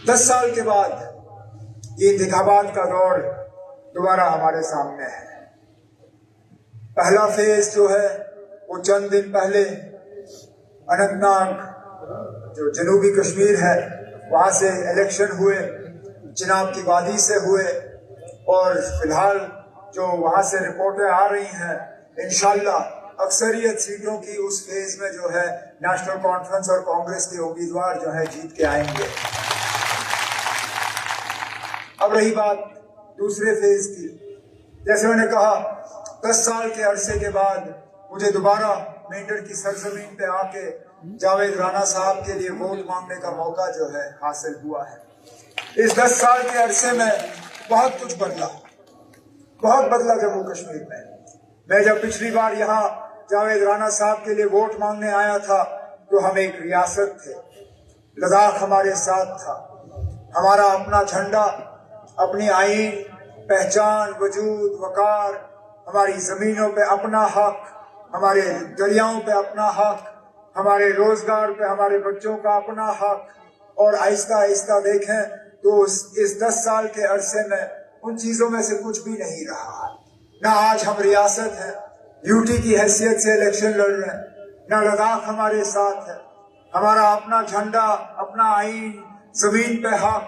10 साल के बाद ये इंतखाबात का दौर दोबारा हमारे सामने है। पहला फेज जो है वो चंद दिन पहले अनंतनाग जो जनूबी कश्मीर है वहाँ से इलेक्शन हुए, चिनाब की वादी से हुए, और फिलहाल जो वहाँ से रिपोर्टें आ रही हैं इंशाल्लाह अक्सरियत सीटों की उस फेज में जो है नेशनल कॉन्फ्रेंस और कांग्रेस के उम्मीदवार जो है जीत के आएंगे। अब रही बात दूसरे फेज की, जैसे मैंने कहा 10 साल के अरसे के बाद मुझे दोबारा मेंढर की सरजमीन पे आके जावेद राणा साहब के लिए वोट मांगने का मौका जो है हासिल हुआ है। इस 10 साल के अरसे में बहुत कुछ बदला, बहुत बदला जम्मू कश्मीर में। मैं जब पिछली बार यहाँ जावेद राणा साहब के लिए वोट मांगने आया था तो हम एक रियासत थे, लद्दाख हमारे साथ था, हमारा अपना झंडा, अपनी आईन, पहचान, वजूद, वकार, हमारी जमीनों पे अपना हक, हमारे दरियाओं पे अपना हक, हमारे रोजगार पे हमारे बच्चों का अपना हक। और आहिस्ता आहिस्ता देखें तो इस 10 साल के अरसे में उन चीजों में से कुछ भी नहीं रहा। ना आज हम रियासत हैं, यूटी की हैसियत से इलेक्शन लड़ रहे हैं, ना लद्दाख हमारे साथ है, हमारा अपना झंडा, अपना आईन, जमीन पे हक,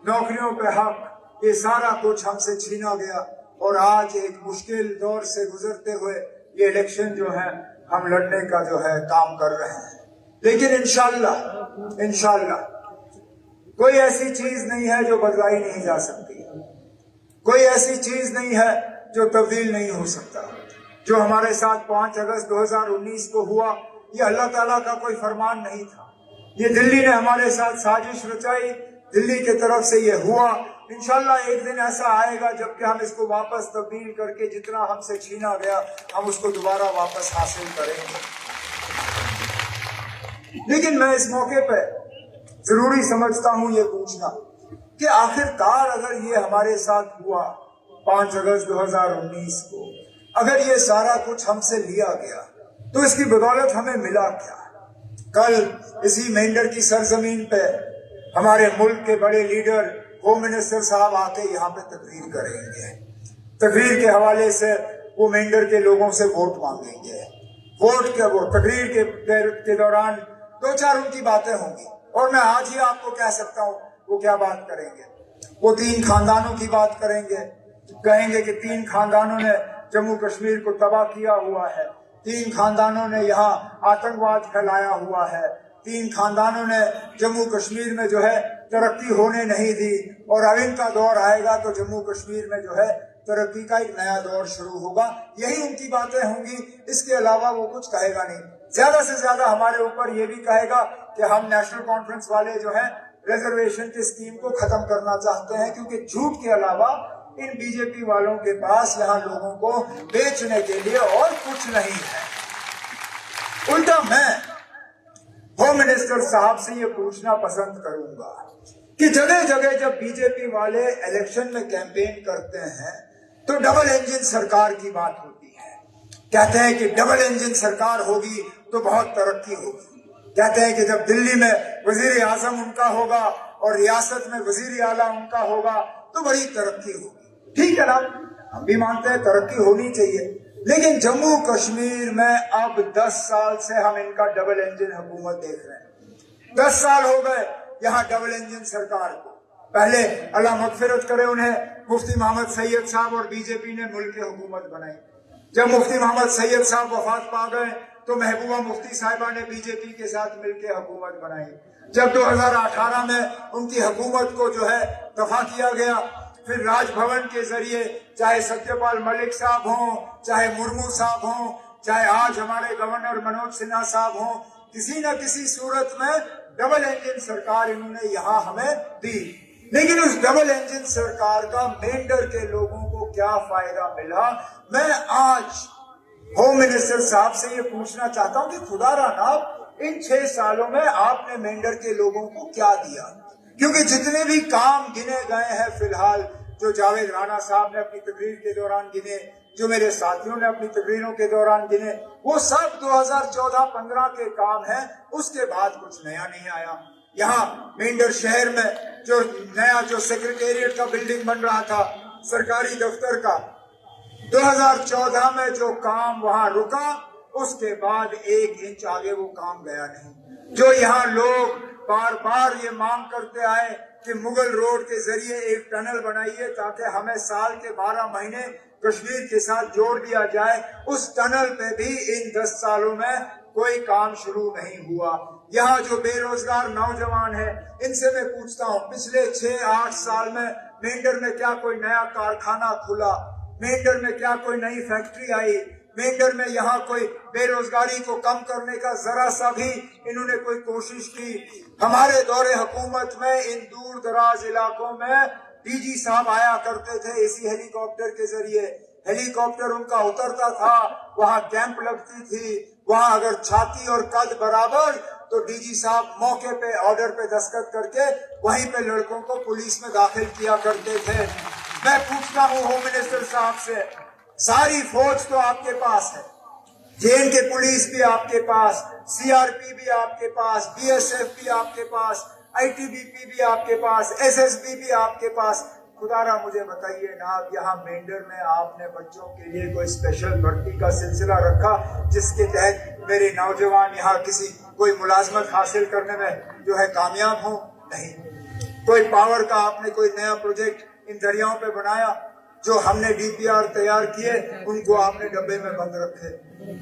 नौकरियों पे हक, ये सारा कुछ हमसे छीना गया। और आज एक मुश्किल दौर से गुजरते हुए ये इलेक्शन जो है हम लड़ने का जो है काम कर रहे हैं। लेकिन इंशाल्लाह कोई ऐसी चीज नहीं है जो बदलाई नहीं जा सकती, कोई ऐसी चीज नहीं है जो तब्दील नहीं हो सकता। जो हमारे साथ 5 अगस्त 2019 को हुआ ये अल्लाह ताला का कोई फरमान नहीं था, ये दिल्ली ने हमारे साथ साजिश रचाई, दिल्ली की तरफ से ये हुआ। इंशाल्लाह एक दिन ऐसा आएगा जबकि हम इसको वापस तब्दील करके जितना हमसे छीना गया हम उसको दोबारा वापस हासिल करेंगे। लेकिन मैं इस मौके पे जरूरी समझता हूं ये पूछना कि आखिरकार अगर ये हमारे साथ हुआ 5 अगस्त 2019 को, अगर ये सारा कुछ हमसे लिया गया तो इसकी बदौलत हमें मिला क्या? कल इसी मेंढर की सरजमीन पे हमारे मुल्क के बड़े लीडर होम मिनिस्टर साहब आके यहाँ पे तकरीर करेंगे, तकरीर के हवाले से वो मेंढर के लोगों से वोट मांगेंगे। तकरीर के दौरान 2-4 उनकी बातें होंगी और मैं आज ही आपको कह सकता हूँ वो क्या बात करेंगे। वो 3 खानदानों की बात करेंगे, कहेंगे कि 3 खानदानों ने जम्मू कश्मीर को तबाह किया हुआ है, 3 खानदानों ने यहाँ आतंकवाद फैलाया हुआ है, 3 खानदानों ने जम्मू कश्मीर में जो है तरक्की होने नहीं दी, और अब इनका दौर आएगा तो जम्मू कश्मीर में जो है तरक्की का एक नया दौर शुरू होगा। यही उनकी बातें होंगी, इसके अलावा वो कुछ कहेगा नहीं। ज्यादा से ज्यादा हमारे ऊपर ये भी कहेगा कि हम नेशनल कॉन्फ्रेंस वाले जो है रिजर्वेशन की स्कीम को खत्म करना चाहते हैं, क्योंकि झूठ के अलावा इन बीजेपी वालों के पास यहाँ लोगों को बेचने के लिए और कुछ नहीं है। उल्टा मैं होम मिनिस्टर साहब से ये पूछना पसंद करूंगा कि जगह जगह जब बीजेपी वाले इलेक्शन में कैंपेन करते हैं तो डबल इंजन सरकार की बात होती है। कहते हैं कि डबल इंजन सरकार होगी तो बहुत तरक्की होगी। कहते हैं कि जब दिल्ली में वजीर आजम उनका होगा और रियासत में वजीर आला उनका होगा तो बड़ी तरक्की होगी। ठीक है ना, हम भी मानते हैं तरक्की होनी चाहिए, लेकिन जम्मू कश्मीर में अब 10 साल से हम इनका डबल इंजन हुकूमत देख रहे हैं। 10 साल हो गए यहाँ डबल इंजन सरकार को। पहले अल्लाह मगफिरत करे उन्हें मुफ्ती मोहम्मद सैयद साहब और बीजेपी ने मुल्क की हुकूमत बनाई। जब मुफ्ती मोहम्मद सैयद साहब वफात पा गए तो महबूबा मुफ्ती साहिबा ने बीजेपी के साथ मिलकर हुकूमत बनाई। जब 2018 में उनकी हुकूमत को जो है दफा किया गया, फिर राजभवन के जरिए चाहे सत्यपाल मलिक साहब हों, चाहे मुर्मू साहब हों, चाहे आज हमारे गवर्नर मनोज सिन्हा साहब हों, किसी न किसी सूरत में डबल इंजन सरकार इन्होंने यहाँ हमें दी। लेकिन उस डबल इंजन सरकार का मेंढर के लोगों को क्या फायदा मिला? मैं आज होम मिनिस्टर साहब से ये पूछना चाहता हूँ कि खुदारा नाम इन 6 सालों में आपने मेंढर के लोगों को क्या दिया? क्योंकि जितने भी काम गिने गए हैं फिलहाल, जो जावेद राणा साहब ने अपनी तकरीर के दौरान गिने, जो मेरे साथियों ने अपनी तकरीरों के दौरान गिने, वो सब 2014-15 के काम हैं। उसके बाद कुछ नया नहीं आया। यहाँ मेंढर शहर में जो नया जो सेक्रेटेरिएट का बिल्डिंग बन रहा था, सरकारी दफ्तर का, 2014 में जो काम वहां रुका, उसके बाद 1 इंच आगे वो काम गया नहीं। जो यहाँ लोग बार बार ये मांग करते आए कि मुगल रोड के जरिए एक टनल बनाइए ताकि हमें साल के 12 महीने कश्मीर के साथ जोड़ दिया जाए, उस टनल पे भी इन 10 सालों में कोई काम शुरू नहीं हुआ। यहाँ जो बेरोजगार नौजवान है, इनसे मैं पूछता हूँ, पिछले 6-8 साल में मेंढर में क्या कोई नया कारखाना खुला? मेंढर में क्या कोई नई फैक्ट्री आई? मेंढर में यहाँ कोई बेरोजगारी को कम करने का जरा सा भी इन्होंने कोई कोशिश की? हमारे दौरे हुकूमत में इन दूर दराज इलाकों में डीजी साहब आया करते थे इसी हेलीकॉप्टर के जरिए। हेलीकॉप्टर उनका उतरता था, वहाँ कैंप लगती थी, वहाँ अगर छाती और कद बराबर तो डीजी साहब मौके पे ऑर्डर पे दस्तखत करके वहीं पे लड़कों को पुलिस में दाखिल किया करते थे। मैं पूछता हूँ होम मिनिस्टर साहब से, सारी फौज तो आपके पास है, जे.एन.के पुलिस भी आपके पास, सीआरपी भी आपके पास, बीएसएफ भी आपके पास, आईटीबीपी भी आपके पास, एसएसबी भी आपके पास, खुदारा मुझे बताइए ना, यहाँ मेंढर में आपने बच्चों के लिए कोई स्पेशल भर्ती का सिलसिला रखा जिसके तहत मेरे नौजवान यहाँ किसी कोई मुलाजमत हासिल करने में जो है कामयाब हो? नहीं। कोई पावर का आपने कोई नया प्रोजेक्ट इन दरियाओं पे बनाया? जो हमने डीपीआर तैयार किए उनको आपने डब्बे में बंद रखे।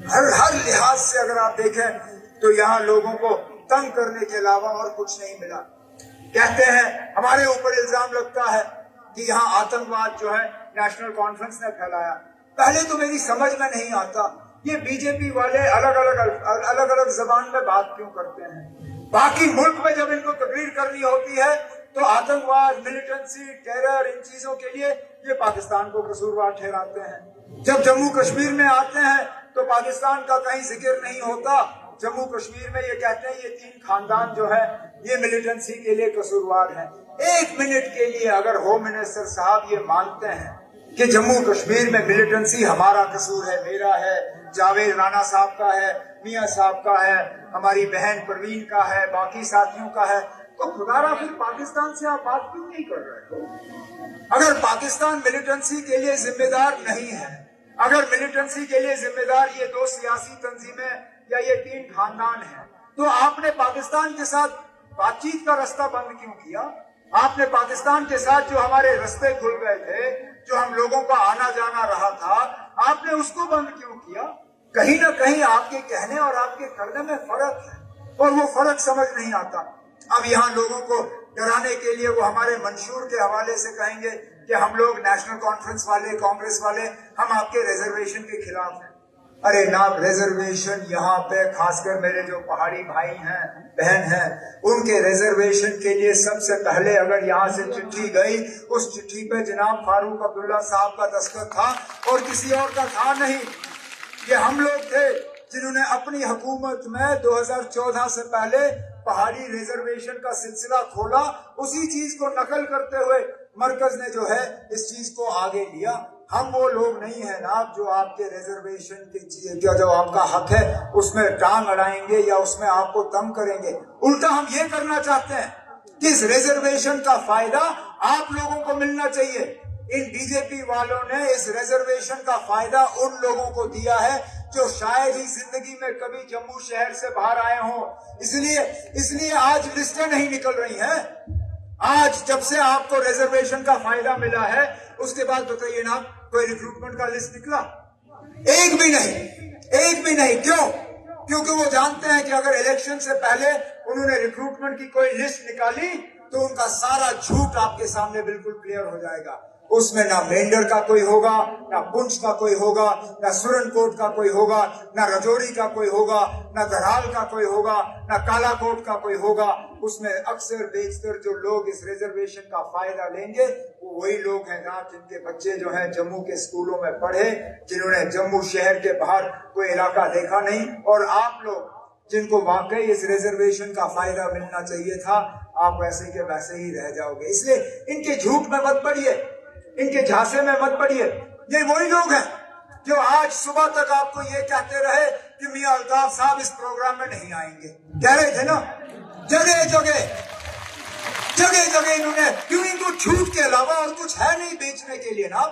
हर लिहाज से अगर आप देखें तो यहाँ लोगों को तंग करने के अलावा और कुछ नहीं मिला। कहते हैं, हमारे ऊपर इल्जाम लगता है कि यहाँ आतंकवाद जो है नेशनल कॉन्फ्रेंस ने फैलाया। पहले तो मेरी समझ में नहीं आता ये बीजेपी वाले अलग अलग जबान में बात क्यों करते हैं। बाकी मुल्क में जब इनको तकरीर करनी होती है तो आतंकवाद, मिलिटेंसी, टेरर, इन चीजों के लिए ये पाकिस्तान को कसूरवार ठहराते हैं। जब जम्मू कश्मीर में आते हैं तो पाकिस्तान का कहीं जिक्र नहीं होता। जम्मू कश्मीर में ये कहते हैं ये 3 खानदान जो है ये मिलिटेंसी के लिए कसूरवार है। 1 मिनट के लिए अगर होम मिनिस्टर साहब ये मानते हैं कि जम्मू कश्मीर में मिलिटेंसी हमारा कसूर है, मेरा है, जावेद राणा साहब का है, मियां साहब का है, हमारी बहन परवीन का है, बाकी साथियों का है, तो खुदारा फिर पाकिस्तान से आप बात क्यों नहीं कर रहे? अगर पाकिस्तान मिलिटेंसी के लिए जिम्मेदार नहीं है, अगर मिलिटेंसी के लिए जिम्मेदार ये 2 सियासी तंजीमें या ये 3 खानदान है, तो आपने पाकिस्तान के साथ बातचीत का रास्ता बंद क्यों किया? आपने पाकिस्तान के साथ जो हमारे रास्ते खुल गए थे, जो हम लोगों का आना जाना रहा था, आपने उसको बंद क्यों किया? कहीं ना कहीं आपके कहने और आपके करने में फर्क है और वो फर्क समझ नहीं आता। अब यहाँ लोगों को डराने के लिए वो हमारे मंशूर के हवाले से कहेंगे कि हम लोग नेशनल कॉन्फ्रेंस वाले, कांग्रेस वाले, हम आपके रिजर्वेशन के खिलाफ हैं। अरे ना, रिजर्वेशन यहाँ पे खासकर मेरे जो पहाड़ी भाई हैं, बहन हैं, उनके रिजर्वेशन के लिए सबसे पहले अगर यहाँ से चिट्ठी गई, उस चिट्ठी पे जनाब फारूक अब्दुल्ला साहब का दस्तखत था और किसी और का था नहीं। ये हम लोग थे जिन्होंने अपनी हुकूमत में 2014 से पहले पहाड़ी रिजर्वेशन का सिलसिला खोला। उसी चीज को नकल करते हुए मरकज ने जो है इस चीज को आगे लिया। हम वो लोग नहीं है ना जो आपके रिजर्वेशन की जो आपका हक है उसमें टांग अड़ाएंगे या उसमें आपको तंग करेंगे। उल्टा हम ये करना चाहते हैं कि इस रिजर्वेशन का फायदा आप लोगों को मिलना चाहिए। इन बीजेपी वालों ने इस रिजर्वेशन का फायदा उन लोगों को दिया है जो शायद ही जिंदगी में कभी जम्मू शहर से बाहर आए हों। इसलिए आज लिस्टें नहीं निकल रही हैं। आज जब से आपको रिजर्वेशन का फायदा मिला है उसके बाद बताइए ना, कोई रिक्रूटमेंट का लिस्ट निकला? एक भी नहीं। क्यों? क्योंकि वो जानते हैं कि अगर इलेक्शन से पहले उन्होंने रिक्रूटमेंट की कोई लिस्ट निकाली तो उनका सारा झूठ आपके सामने बिल्कुल क्लियर हो जाएगा। उसमें ना मेंढर का कोई होगा, ना पुंछ का कोई होगा, ना सुरनकोट का कोई होगा, ना रजौरी का कोई होगा, ना दराल का कोई होगा, ना कालाकोट का कोई होगा। उसमें अक्सर बेशतर जो लोग इस रिजर्वेशन का फायदा लेंगे वो वही लोग हैं ना जिनके बच्चे जो हैं जम्मू के स्कूलों में पढ़े, जिन्होंने जम्मू शहर के बाहर कोई इलाका देखा नहीं। और आप लोग जिनको वाकई इस रिजर्वेशन का फायदा मिलना चाहिए था, आप वैसे के वैसे ही रह जाओगे। इसलिए इनके झूठ में मत पड़िए, इनके झांसे में मत पड़िए। ये वही लोग हैं जो आज सुबह तक आपको ये कहते रहे कि मियां अल्ताफ साहब इस प्रोग्राम में नहीं आएंगे। कह रहे थे ना, जगह जगह इन्होंने, क्यों इनको झूठ के अलावा और कुछ है नहीं बेचने के लिए ना,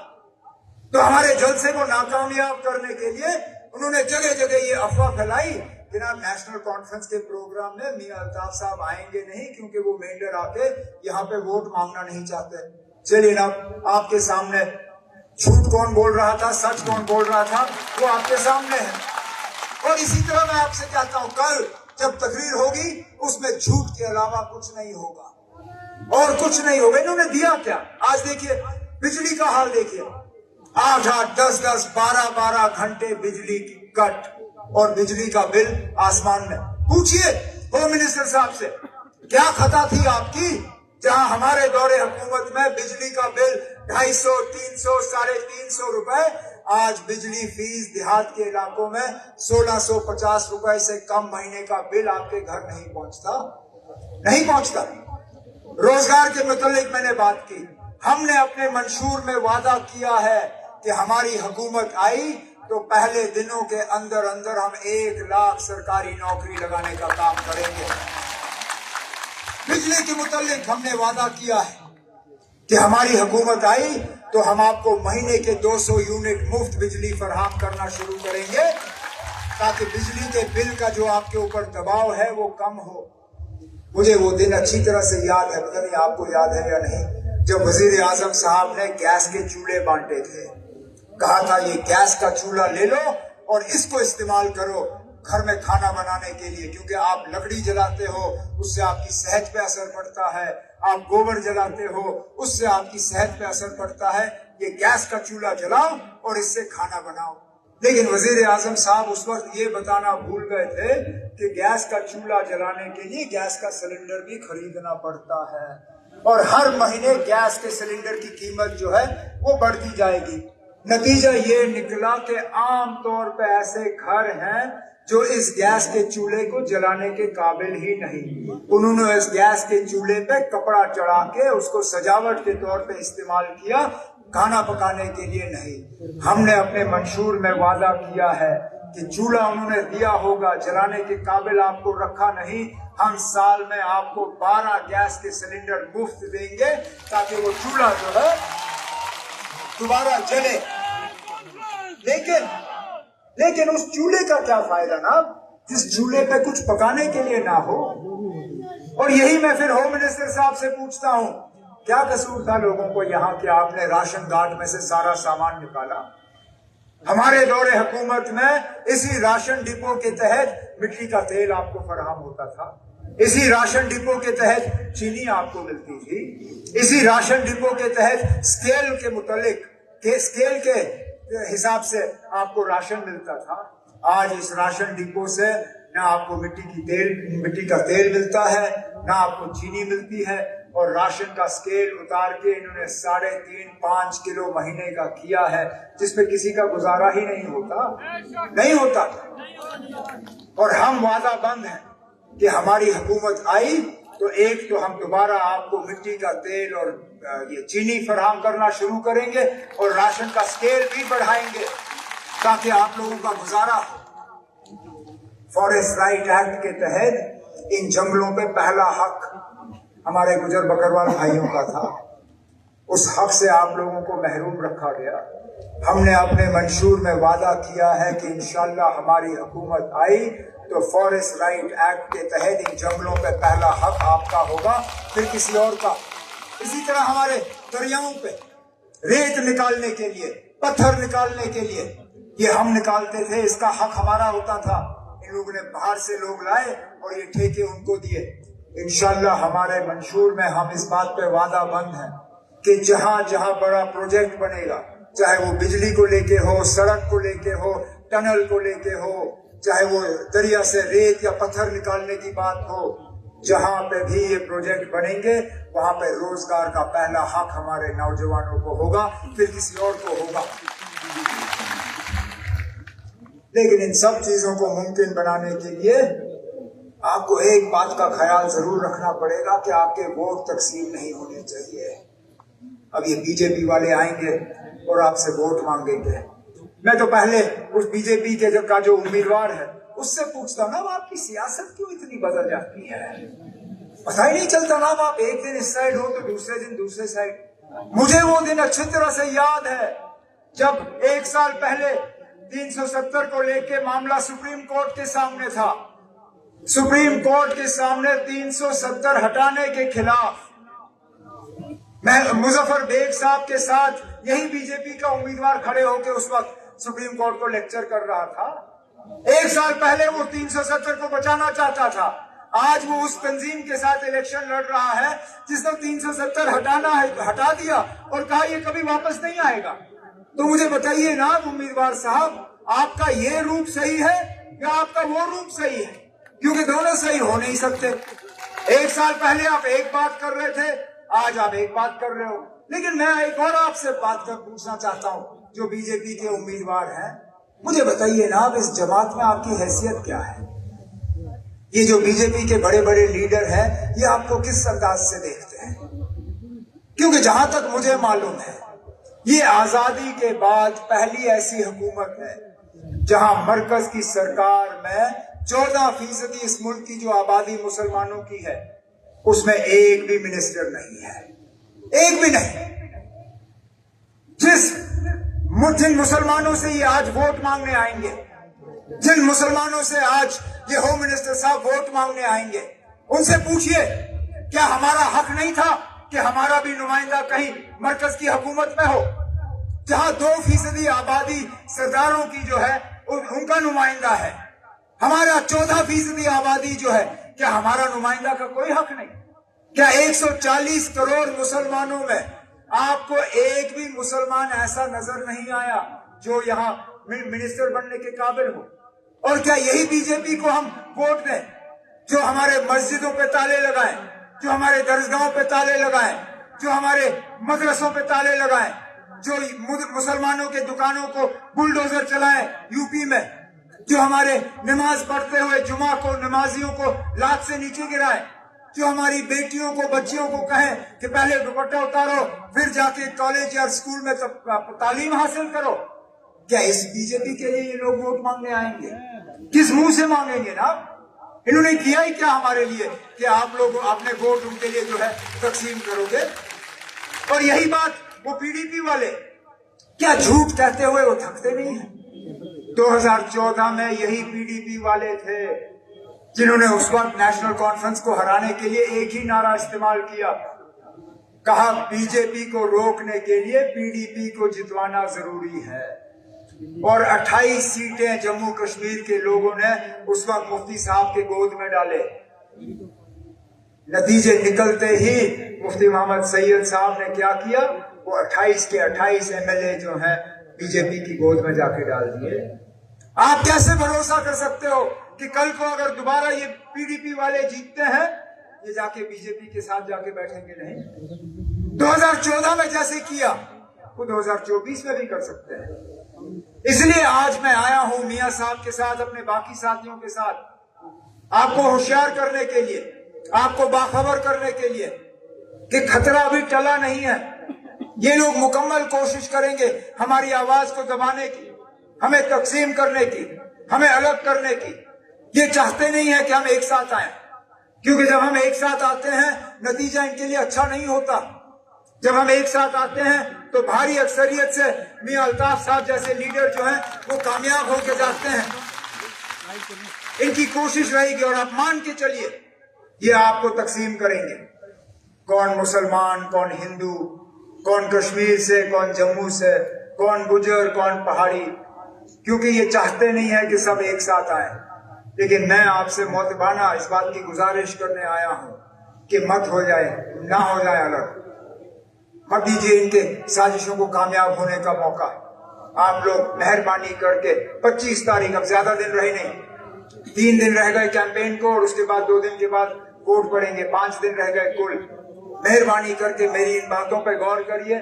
तो हमारे जलसे को नाकामयाब करने के लिए उन्होंने जगह जगह ये अफवाह फैलाई कि ना नेशनल कॉन्फ्रेंस के प्रोग्राम में मियां अल्ताफ साहब आएंगे नहीं क्योंकि वो मेंढर आके यहाँ पे वोट मांगना नहीं चाहते। चलिए ना, आपके सामने झूठ कौन बोल रहा था, सच कौन बोल रहा था, वो आपके सामने है। और इसी तरह मैं आपसे कहता हूँ, कल जब तकरीर होगी उसमें झूठ के अलावा कुछ नहीं होगा और कुछ नहीं होगा। इन्होंने दिया क्या? आज देखिए बिजली का हाल देखिए, 8-8, 10-10, 12-12 घंटे बिजली की कट और बिजली का बिल आसमान में। पूछिए होम मिनिस्टर साहब से, क्या खता थी आपकी जहां हमारे दौरे हुकूमत में बिजली का बिल 250, 300, 350 रुपए, आज बिजली फीस देहात के इलाकों में 1650 रुपए से कम महीने का बिल आपके घर नहीं पहुंचता। रोजगार के मुतालिक मैंने बात की, हमने अपने मंशूर में वादा किया है कि हमारी हुकूमत आई तो पहले दिनों के अंदर अंदर हम 1 लाख सरकारी नौकरी लगाने का काम करेंगे। बिजली के मुतालिक हमने वादा किया है कि हमारी हुकूमत आई तो हम आपको महीने के 200 यूनिट मुफ्त बिजली फराहम करना शुरू करेंगे, ताकि बिजली के बिल का जो आपके ऊपर दबाव है वो कम हो। मुझे वो दिन अच्छी तरह से याद है, पता नहीं आपको याद है या नहीं, जब वजीर आजम साहब ने गैस के चूल्हे बांटे थे। कहा था ये गैस का चूल्हा ले लो और इसको इस्तेमाल करो घर में खाना बनाने के लिए, क्योंकि आप लकड़ी जलाते हो उससे आपकी सेहत पे असर पड़ता है, आप गोबर जलाते हो उससे आपकी सेहत पे असर पड़ता है, ये गैस का चूल्हा जलाओ और इससे खाना बनाओ। लेकिन वजीर आजम साहब उस वक्त ये बताना भूल गए थे कि गैस का चूल्हा जलाने के लिए गैस का सिलेंडर भी खरीदना पड़ता है और हर महीने गैस के सिलेंडर की कीमत जो है वो बढ़ती जाएगी। नतीजा ये निकला कि आम तौर पे ऐसे घर हैं जो इस गैस के चूल्हे को जलाने के काबिल ही नहीं। उन्होंने इस गैस के चूल्हे पे कपड़ा चढ़ा के उसको सजावट के तौर पे इस्तेमाल किया, खाना पकाने के लिए नहीं। हमने अपने मंशूर में वादा किया है कि चूल्हा उन्होंने दिया होगा, जलाने के काबिल आपको रखा नहीं, हम साल में आपको 12 गैस के सिलेंडर मुफ्त देंगे ताकि वो चूल्हा जो है दोबारा जले। लेकिन उस चूल्हे का क्या फायदा ना, जिस चूल्हे पे कुछ पकाने के लिए ना हो। और यही मैं फिर होम मिनिस्टर साहब से पूछता हूँ, क्या कसूर था लोगों को यहाँ कि आपने राशन कार्ड में से सारा सामान निकाला? हमारे दौरे हुकूमत में इसी राशन डिपो के तहत मिट्टी का तेल आपको फराहम होता था, इसी राशन डिपो के तहत चीनी आपको मिलती थी, इसी राशन डिपो के तहत स्केल के मुतालिक स्केल के हिसाब से आपको राशन मिलता था। आज इस राशन डिपो से ना आपको मिट्टी का तेल मिलता है, ना आपको चीनी मिलती है, और राशन का स्केल उतार के इन्होंने 3.5-5 किलो महीने का किया है, जिसपे किसी का गुजारा ही नहीं होता। और हम वादा बंद हैं कि हमारी हुकूमत आई तो एक तो हम दोबारा आपको मिट्टी का तेल और ये चीनी फराहम करना शुरू करेंगे और राशन का स्केल भी बढ़ाएंगे ताकि आप लोगों का गुजारा हो। फॉरेस्ट राइट एक्ट के तहत इन जंगलों पे पहला हक हमारे गुजर बकरवाल भाइयों का था, उस हक से आप लोगों को महरूम रखा गया। हमने अपने मंशूर में वादा किया है कि इंशाअल्लाह हमारी हुकूमत आई तो फॉरेस्ट राइट एक्ट के तहत इन जंगलों पे पहला हक आपका होगा, फिर किसी और का। इसी तरह हमारे दरियाओं पे रेत निकालने के लिए, पत्थर निकालने के लिए ये हम निकालते थे, इसका हक हमारा होता था। इन लोगों ने बाहर से लोग लाए और ये ठेके उनको दिए। इंशाअल्लाह हमारे मंशूर में हम इस बात पे वादा बंद हैं कि जहां जहां बड़ा प्रोजेक्ट बनेगा, चाहे वो बिजली को लेके हो, सड़क को लेके हो, टनल को लेके हो, चाहे वो दरिया से रेत या पत्थर निकालने की बात हो, जहां पे भी ये प्रोजेक्ट बनेंगे वहां पे रोजगार का पहला हक हमारे नौजवानों को होगा, फिर किसी और को होगा। लेकिन इन सब चीजों को मुमकिन बनाने के लिए आपको एक बात का ख्याल जरूर रखना पड़ेगा कि आपके वोट तकसीम नहीं होने चाहिए। अब ये बीजेपी वाले आएंगे और आपसे वोट मांगेंगे, मैं तो पहले उस बीजेपी के का जो उम्मीदवार है उससे पूछता ना, आपकी सियासत क्यों इतनी बदल जाती है? पता ही नहीं चलता ना, आप एक दिन इस साइड हो तो दूसरे दिन दूसरे साइड। मुझे वो दिन अच्छी तरह से याद है जब 1 साल पहले 370 को लेके मामला सुप्रीम कोर्ट के सामने था। सुप्रीम कोर्ट के सामने 370 हटाने के खिलाफ मैं मुजफ्फर बेग साहब के साथ यही बीजेपी का उम्मीदवार खड़े होकर उस वक्त सुप्रीम कोर्ट को लेक्चर कर रहा था। 1 साल पहले वो 370 को बचाना चाहता था, आज वो उस तंजीम के साथ इलेक्शन लड़ रहा है जिसने 370 हटा दिया और कहा ये कभी वापस नहीं आएगा। तो मुझे बताइए ना उम्मीदवार साहब, आपका ये रूप सही है या आपका वो रूप सही है? क्योंकि दोनों सही हो नहीं सकते। 1 साल पहले आप एक बात कर रहे थे, आज आप एक बात कर रहे हो। लेकिन मैं एक और आपसे बात कर पूछना चाहता हूँ, जो बीजेपी के उम्मीदवार हैं, मुझे बताइए ना, अब इस जमात में आपकी हैसियत क्या है? ये जो बीजेपी के बड़े बड़े लीडर हैं, ये आपको किस अंदाज से देखते हैं? क्योंकि जहां तक मुझे मालूम है, ये आजादी के बाद पहली ऐसी हुकूमत है जहां मरकज की सरकार में 14% इस मुल्क की जो आबादी मुसलमानों की है, उसमें एक भी मिनिस्टर नहीं है, एक भी नहीं। जिन मुसलमानों से ये आज वोट मांगने आएंगे, जिन मुसलमानों से आज ये होम मिनिस्टर साहब वोट मांगने आएंगे, उनसे पूछिए क्या हमारा हक नहीं था कि हमारा भी नुमाइंदा कहीं मरकज की हुकूमत में हो, जहां 2% आबादी सरदारों की जो है उनका नुमाइंदा है। हमारा 14% आबादी जो है, क्या हमारा नुमाइंदा का कोई हक नहीं? क्या 140 करोड़ मुसलमानों में आपको एक भी मुसलमान ऐसा नजर नहीं आया जो यहाँ मिनिस्टर बनने के काबिल हो? और क्या यही बीजेपी को हम वोट दें जो हमारे मस्जिदों पे ताले लगाएं, जो हमारे दरगाहों पे ताले लगाएं, जो हमारे मदरसों पे ताले लगाएं, जो मुसलमानों के दुकानों को बुलडोजर चलाएं यूपी में, जो हमारे नमाज पढ़ते हुए जुमा को नमाजियों को लात से नीचे गिराएं, जो हमारी बेटियों को बच्चियों को कहें कि पहले दुपट्टा उतारो फिर जाके कॉलेज या स्कूल में तालीम हासिल करो? क्या इस बीजेपी के लिए ये लोग वोट मांगने आएंगे? किस मुंह से मांगेंगे ना? इन्होंने किया ही क्या हमारे लिए कि आप लोग अपने वोट उनके लिए जो है तकसीम करोगे? और यही बात वो पीडीपी वाले क्या झूठ कहते हुए वो थकते नहीं है? 2014 में यही पीडीपी वाले थे जिन्होंने उस वक्त नेशनल कॉन्फ्रेंस को हराने के लिए एक ही नारा इस्तेमाल किया, कहा बीजेपी को रोकने के लिए पीडीपी को जितवाना जरूरी है। और 28 सीटें जम्मू कश्मीर के लोगों ने उस वक्त मुफ्ती साहब के गोद में डाले। नतीजे निकलते ही मुफ्ती मोहम्मद सैयद साहब ने क्या किया, वो 28 के 28 एमएलए जो हैं बीजेपी की गोद में जाके डाल दिए। आप कैसे भरोसा कर सकते हो कि कल को अगर दोबारा ये पीडीपी वाले जीतते हैं, ये जाके बीजेपी के साथ जाके बैठेंगे? नहीं। 2014 में जैसे किया वो 2024 में भी कर सकते हैं। इसलिए आज मैं आया हूं मियां साहब के साथ, अपने बाकी साथियों के साथ, आपको होशियार करने के लिए, आपको बाखबर करने के लिए कि खतरा अभी टला नहीं है। ये लोग मुकम्मल कोशिश करेंगे हमारी आवाज को दबाने की, हमें तकसीम करने की, हमें अलग करने की। ये चाहते नहीं है कि हम एक साथ आए, क्योंकि जब हम एक साथ आते हैं नतीजा इनके लिए अच्छा नहीं होता। जब हम एक साथ आते हैं तो भारी अक्सरियत से मियां अल्ताफ साहब जैसे लीडर जो हैं वो कामयाब होकर जाते हैं। इनकी कोशिश रहेगी और आप मान के चलिए ये आपको तकसीम करेंगे, कौन मुसलमान, कौन हिंदू, कौन कश्मीर से, कौन जम्मू से, कौन गुजर, कौन पहाड़ी, क्योंकि ये चाहते नहीं है कि सब एक साथ आए। लेकिन मैं आपसे मोहतबाना इस बात की गुजारिश करने आया हूं कि मत हो जाए, ना हो जाए अलग, मत दीजिए इनके साजिशों को कामयाब होने का मौका। आप लोग मेहरबानी करके 25 तारीख, अब ज्यादा दिन रहे नहीं, 3 दिन रह गए कैंपेन को और उसके बाद 2 दिन के बाद वोट पड़ेंगे, 5 दिन रह गए कुल। मेहरबानी करके मेरी इन बातों पर गौर करिए,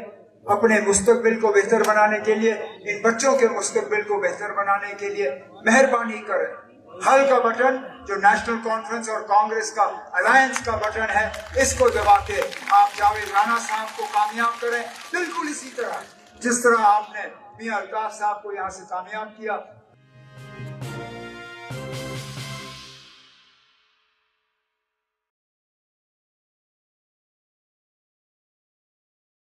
अपने मुस्तकबिल को बेहतर बनाने के लिए, इन बच्चों के मुस्तकबिल को बेहतर बनाने के लिए मेहरबानी करें। हल का बटन जो नेशनल कॉन्फ्रेंस और कांग्रेस का अलायंस का बटन है, इसको दबा के आप जावेद राणा साहब को कामयाब करें, बिल्कुल इसी तरह जिस तरह आपने मियां अल्ताफ साहब को यहाँ से कामयाब किया।